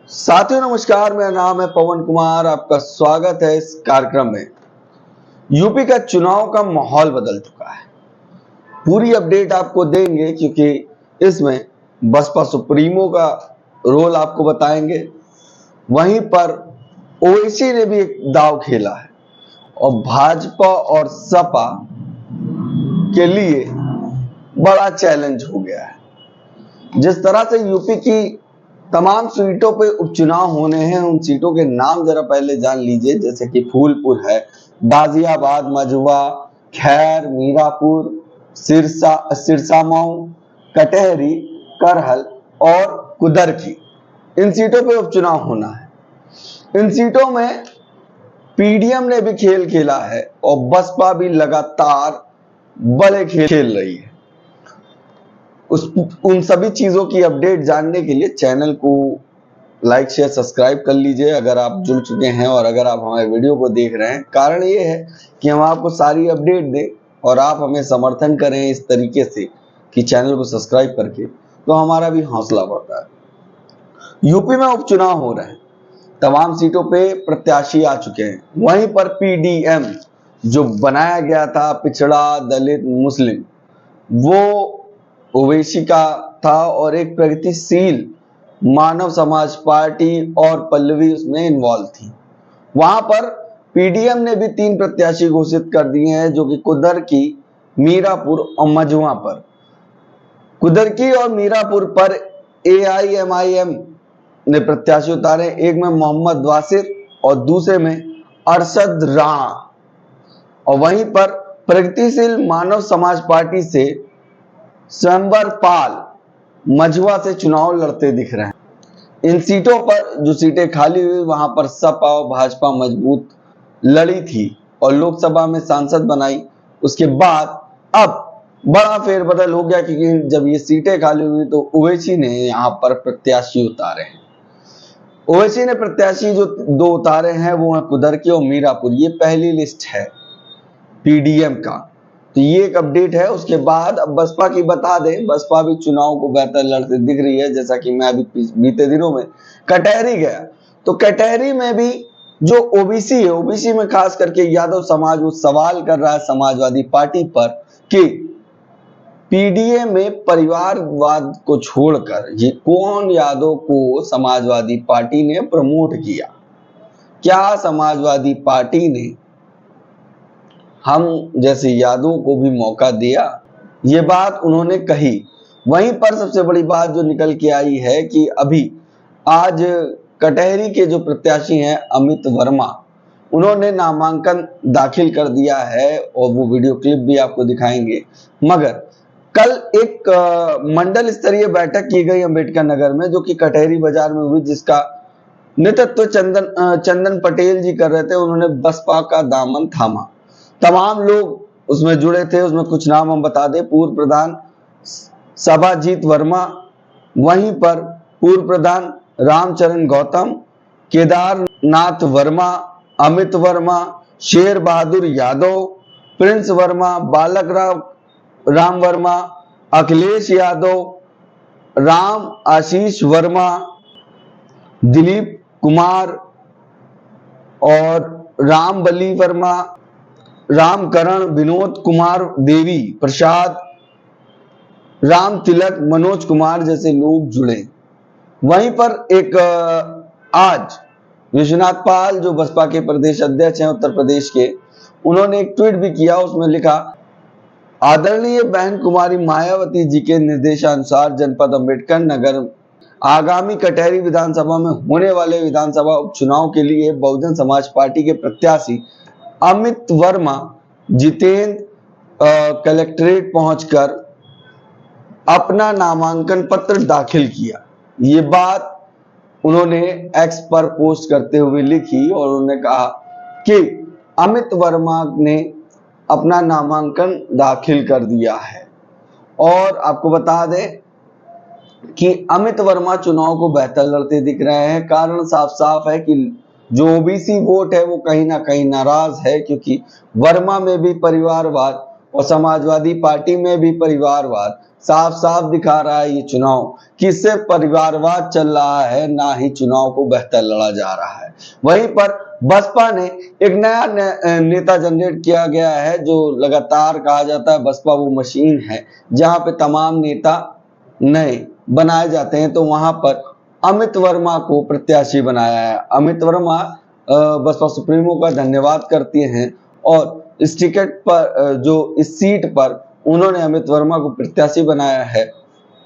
साथियों नमस्कार, मेरा नाम है पवन कुमार। आपका स्वागत है इस कार्यक्रम में। यूपी का चुनाव का माहौल बदल चुका है। पूरी अपडेट आपको देंगे क्योंकि इसमें बसपा सुप्रीमो का रोल आपको बताएंगे। वहीं पर ओवैसी ने भी एक दांव खेला है और भाजपा और सपा के लिए बड़ा चैलेंज हो गया है। जिस तरह से यूपी की तमाम सीटों पे उपचुनाव होने हैं, उन सीटों के नाम जरा पहले जान लीजिए। जैसे कि फूलपुर है, गाजियाबाद, मझुआ, खैर, मीरापुर, सिरसामाऊ, कटहरी, करहल और कुदरकी। इन सीटों पे उपचुनाव होना है। इन सीटों में पीडीएम ने भी खेल खेला है और बसपा भी लगातार बड़े खेल रही है। उन सभी चीजों की अपडेट जानने के लिए चैनल को लाइक शेयर सब्सक्राइब कर लीजिए अगर आप जुड़ चुके हैं और अगर आप हमारे वीडियो को देख रहे हैं। कारण ये है कि हम आपको सारी अपडेट दें और आप हमें समर्थन करें इस तरीके से कि चैनल को सब्सक्राइब करके, तो हमारा भी हौसला बढ़ता है। यूपी में उपचुनाव हो रहे हैं, तमाम सीटों पे प्रत्याशी आ चुके हैं। वहीं पर पीडीएम जो बनाया गया था, पिछड़ा दलित मुस्लिम, वो ओवैसी का था और एक प्रगतिशील मानव समाज पार्टी और पल्लवी उसमें इन्वॉल्व थी। वहां पर पीडीएम ने भी 3 प्रत्याशी घोषित कर दिए हैं, जो कि कुदरकी, मीरापुर और मझुआ पर। कुदरकी और मीरापुर पर एआईएमआईएम ने प्रत्याशी उतारे। एक में मोहम्मद वासिर और दूसरे में अरशद राणा। और वहीं पर प्रगतिशील मानव समाज पार्टी से स्वयंवर पाल मझुआ से चुनाव लड़ते दिख रहे हैं। इन सीटों पर जो सीटें खाली हुई, वहां पर सपा और भाजपा मजबूत लड़ी थी और लोकसभा में सांसद बनाई। उसके बाद अब बड़ा फेरबदल हो गया क्योंकि जब ये सीटें खाली हुई तो ओवैसी ने यहाँ पर प्रत्याशी उतारे हैं। ओवैसी ने प्रत्याशी जो 2 उतारे हैं वो है कुदरकी और मीरापुर। ये पहली लिस्ट है पीडीएम का, तो ये एक अपडेट है। उसके बाद अब बसपा की बता दें, बसपा भी चुनाव को बेहतर लड़ते दिख रही है। जैसा कि मैं अभी बीते दिनों में कटहरी गया, तो कटहरी में भी जो ओबीसी है, ओबीसी में खास करके यादव समाज, वो सवाल कर रहा है समाजवादी पार्टी पर कि पीडीएम में परिवारवाद को छोड़कर ये कौन यादव को समाजवादी पार्टी ने प्रमोट किया? क्या समाजवादी पार्टी ने हम जैसे यादवों को भी मौका दिया? ये बात उन्होंने कही। वहीं पर सबसे बड़ी बात जो निकल के आई है कि अभी आज कटहरी के जो प्रत्याशी हैं अमित वर्मा, उन्होंने नामांकन दाखिल कर दिया है और वो वीडियो क्लिप भी आपको दिखाएंगे। मगर कल एक मंडल स्तरीय बैठक की गई अंबेडकर नगर में, जो कि कटहरी बाजार में हुई, जिसका नेतृत्व चंदन पटेल जी कर रहे थे। उन्होंने बसपा का दामन थामा। तमाम लोग उसमें जुड़े थे। उसमें कुछ नाम हम बता दें। पूर्व प्रधान सभाजीत वर्मा, वहीं पर पूर्व प्रधान रामचरण गौतम, केदारनाथ वर्मा, अमित वर्मा, शेर बहादुर यादव, प्रिंस वर्मा, बालक राम वर्मा, अखिलेश यादव, राम आशीष वर्मा, दिलीप कुमार और राम बली वर्मा, रामकरण, विनोद कुमार देवी प्रसाद, राम तिलक, मनोज कुमार जैसे लोग जुड़े। वहीं पर एक आज विश्वनाथ पाल जो बसपा के प्रदेश अध्यक्ष हैं उत्तर प्रदेश के, उन्होंने एक ट्वीट भी किया। उसमें लिखा, आदरणीय बहन कुमारी मायावती जी के निर्देशानुसार जनपद अंबेडकर नगर आगामी कटहरी विधानसभा में होने वाले विधानसभा उपचुनाव के लिए बहुजन समाज पार्टी के प्रत्याशी अमित वर्मा जितेंद्र कलेक्ट्रेट पहुंचकर अपना नामांकन पत्र दाखिल किया। ये बात उन्होंने एक्स पर पोस्ट करते हुए लिखी और उन्होंने कहा कि अमित वर्मा ने अपना नामांकन दाखिल कर दिया है। और आपको बता दें कि अमित वर्मा चुनाव को बेहतर लड़ते दिख रहे हैं। कारण साफ साफ है कि जो ओबीसी वोट है वो कहीं ना कहीं नाराज है, क्योंकि वर्मा में भी परिवारवाद और समाजवादी पार्टी में भी परिवारवाद साफ साफ दिखा रहा है ये चुनाव कि सिर्फ परिवारवाद चल रहा है, ना ही चुनाव को बेहतर लड़ा जा रहा है। वहीं पर बसपा ने एक नया नेता जनरेट किया गया है, जो लगातार कहा जाता है बसपा वो मशीन है जहां पे तमाम नेता नए बनाए जाते हैं। तो वहां पर अमित वर्मा को प्रत्याशी बनाया है। अमित वर्मा बसपा सुप्रीमो का धन्यवाद करते हैं और इस टिकट पर जो इस सीट पर उन्होंने अमित वर्मा को प्रत्याशी बनाया है,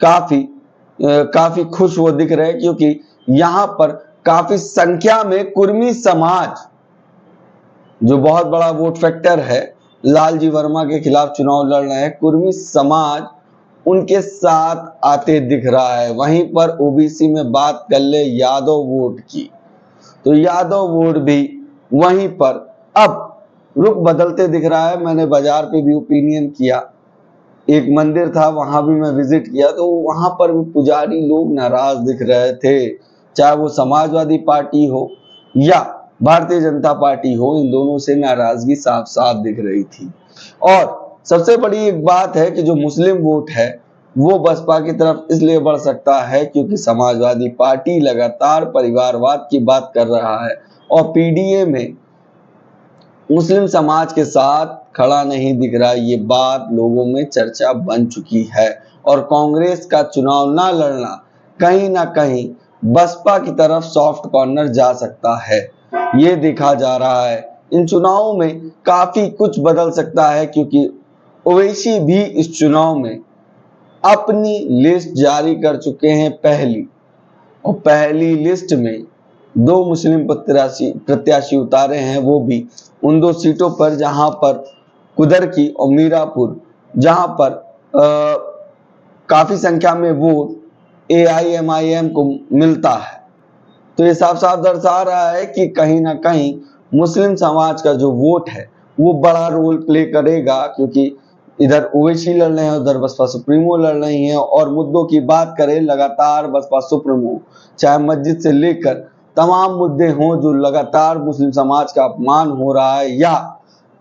काफी खुश वो दिख रहे हैं, क्योंकि यहाँ पर काफी संख्या में कुर्मी समाज, जो बहुत बड़ा वोट फैक्टर है, लालजी वर्मा के खिलाफ चुनाव लड़ रहे हैं, कुर्मी समाज उनके साथ आते दिख रहा है। वहीं पर ओबीसी में बात कर ले यादव वोट की, तो यादव वोट भी वहीं पर अब रुख बदलते दिख रहा है। मैंने बाजार पे भी ओपिनियन किया, एक मंदिर था वहां भी मैं विजिट किया, तो वहां पर भी पुजारी लोग नाराज दिख रहे थे, चाहे वो समाजवादी पार्टी हो या भारतीय जनता पार्टी हो, इन दोनों से नाराजगी साफ साफ दिख रही थी। और सबसे बड़ी एक बात है कि जो मुस्लिम वोट है वो बसपा की तरफ इसलिए बढ़ सकता है क्योंकि समाजवादी पार्टी लगातार परिवारवाद की बात कर रहा है और पीडीए में मुस्लिम समाज के साथ खड़ा नहीं दिख रहा। ये बात लोगों में चर्चा बन चुकी है और कांग्रेस का चुनाव ना लड़ना कहीं ना कहीं बसपा की तरफ सॉफ्ट कॉर्नर जा सकता है, ये देखा जा रहा है। इन चुनावों में काफी कुछ बदल सकता है क्योंकि ओवैसी भी इस चुनाव में अपनी लिस्ट जारी कर चुके हैं पहली, और पहली लिस्ट में 2 मुस्लिम प्रत्याशी उतारे हैं, वो भी उन 2 सीटों पर जहां पर कुदरकी और मीरापुर, जहां पर काफी संख्या में वोट AIMIM को मिलता है। तो ये साफ साफ दर्शा रहा है कि कहीं ना कहीं मुस्लिम समाज का जो वोट है वो बड़ा रोल प्ले करेगा, क्योंकि इधर ओवैसी लड़ रहे हैं, उधर बसपा सुप्रीमो लड़ रही हैं। और मुद्दों की बात करें, लगातार बसपा सुप्रीमो चाहे मस्जिद से लेकर तमाम मुद्दे हों जो लगातार मुस्लिम समाज का अपमान हो रहा है या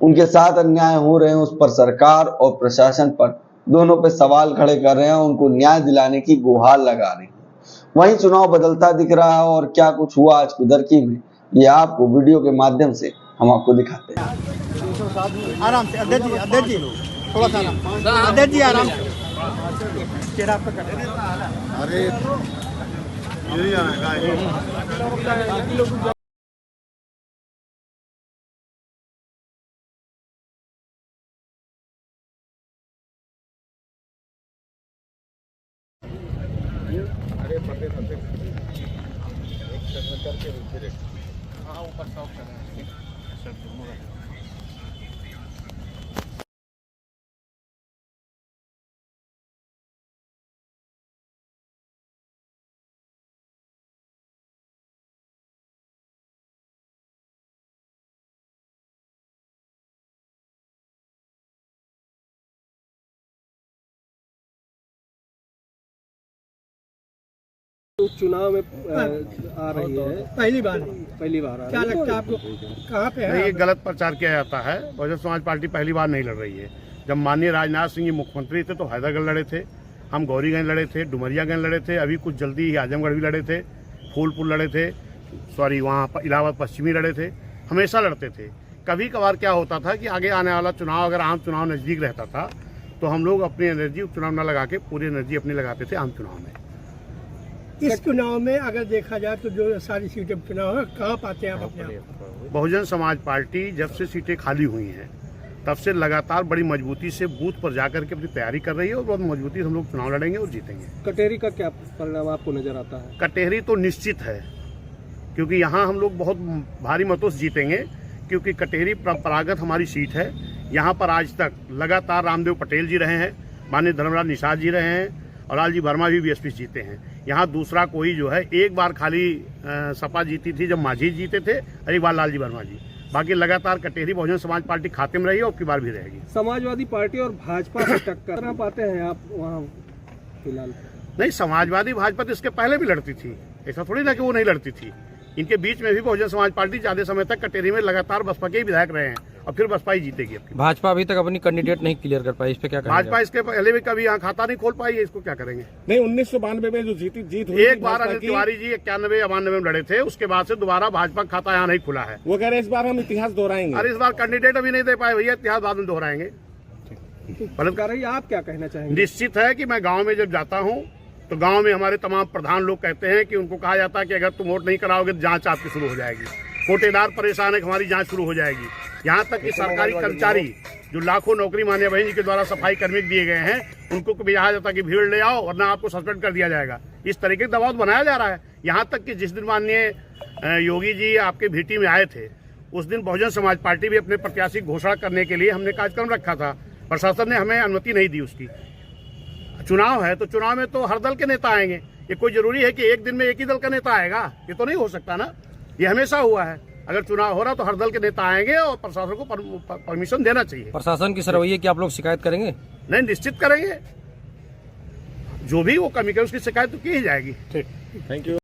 उनके साथ अन्याय हो रहे हैं, उस पर सरकार और प्रशासन पर दोनों पे सवाल खड़े कर रहे हैं, उनको न्याय दिलाने की गुहार लगा रहे हैं। वहीं चुनाव बदलता दिख रहा है और क्या कुछ हुआ आज कुदरकी में, ये आपको वीडियो के माध्यम से हम आपको दिखाते हैं। आराम से अध्यक्ष जी थोड़ा सा अध्यक्ष जी आराम से। अरे यही हाँ ऊपर सॉफ्ट कर रहे हैं। चुनाव में आ रही है, पहली बार क्या लगता है आपको कहाँ पे है? ये गलत प्रचार किया जाता है। बहुजन समाज पार्टी पहली बार नहीं लड़ रही है। जब माननीय राजनाथ सिंह जी मुख्यमंत्री थे तो हैदरगढ़ लड़े थे, हम गौरीगंज लड़े थे, डुमरियागंज लड़े थे, अभी कुछ जल्दी ही आजमगढ़ भी लड़े थे, फूलपुर लड़े थे, वहाँ इलाहाबाद पश्चिमी लड़े थे, हमेशा लड़ते थे। कभी कभार क्या होता था कि आगे आने वाला चुनाव अगर आम चुनाव नज़दीक रहता था तो हम लोग अपनी एनर्जी उपचुनाव न लगा के पूरी एनर्जी अपनी लगाते थे आम चुनाव में। इस चुनाव में अगर देखा जाए तो जो सारी सीटें चुनाव है, कहाँ पाते हैं आप अपने आप? बहुजन समाज पार्टी जब से सीटें खाली हुई हैं तब से लगातार बड़ी मजबूती से बूथ पर जाकर के अपनी तैयारी कर रही है और बहुत मजबूती से हम लोग चुनाव लड़ेंगे और जीतेंगे। कटेरी का क्या परिणाम आपको नजर आता है? कटेरी तो निश्चित है, क्योंकि यहाँ हम लोग बहुत भारी मतों से जीतेंगे, क्योंकि कटेरी परंपरागत हमारी सीट है। यहाँ पर आज तक लगातार रामदेव पटेल जी रहे हैं, माननीय धर्मराज निषाद जी रहे हैं और लालजी वर्मा भी बीएसपी जीते हैं। यहाँ दूसरा कोई जो है, एक बार खाली सपा जीती थी जब माझी जीते थे, और एक बार लालजी वर्मा जी। बाकी लगातार कटेरी बहुजन समाज पार्टी खाते में रही और की बार भी रहेगी। समाजवादी पार्टी और भाजपा से टक्कर ना पाते हैं आप वहाँ फिलहाल? नहीं, समाजवादी भाजपा तो इसके पहले भी लड़ती थी, ऐसा थोड़ी ना कि वो नहीं लड़ती थी। इनके बीच में भी बहुजन समाज पार्टी ज्यादा समय तक कटेरी में लगातार बसपा के ही विधायक रहे हैं और फिर बसपा ही जीतेगी। अब भाजपा अभी तक अपनी कैंडिडेट नहीं क्लियर कर पाई, इस पे क्या कहेंगे? भाजपा इसके पहले भी कभी यहाँ खाता नहीं खोल पाई है, इसको क्या करेंगे? नहीं, 1992 में जो जीत हुई एक बार अनिल तिवारी जी 91-92 में लड़े थे, उसके बाद से दोबारा भाजपा का खाता यहाँ नहीं खुला है। वो कह रहे इस बार हम इतिहास दोहराएंगे। अरे इस बार कैंडिडेट अभी नहीं दे पाए भैया, इतिहास बाद में दोहराएंगे। रही आप क्या कहना चाहेंगे? निश्चित है कि मैं गांव में जब जाता हूं तो गांव में हमारे तमाम प्रधान लोग कहते हैं कि उनको कहा जाता है कि अगर तुम वोट नहीं कराओगे तो जांच आपकी शुरू हो जाएगी, कोटेदार परेशान है कि हमारी जांच शुरू हो जाएगी। यहाँ तक कि सरकारी कर्मचारी जो लाखों नौकरी मान्य बहन जी के द्वारा सफाई कर्मी दिए गए हैं, उनको कभी कहा जाता है कि भीड़ ले आओ वरना आपको सस्पेंड कर दिया जाएगा। इस तरीके का दबाव बनाया जा रहा है। यहाँ तक कि जिस दिन माननीय योगी जी आपके भीटी में आए थे, उस दिन बहुजन समाज पार्टी भी अपने प्रत्याशी घोषणा करने के लिए हमने कार्यक्रम रखा था, प्रशासन ने हमें अनुमति नहीं दी उसकी। चुनाव है तो चुनाव में तो हर दल के नेता आएंगे, ये कोई जरूरी है कि एक दिन में एक ही दल का नेता आएगा? ये तो नहीं हो सकता ना, ये हमेशा हुआ है। अगर चुनाव हो रहा तो हर दल के नेता आएंगे और प्रशासन को परमिशन देना चाहिए। प्रशासन की रवैये की आप लोग शिकायत करेंगे? नहीं, निश्चित करेंगे, जो भी वो कमी करे उसकी शिकायत तो की ही जाएगी। ठीक, थैंक यू।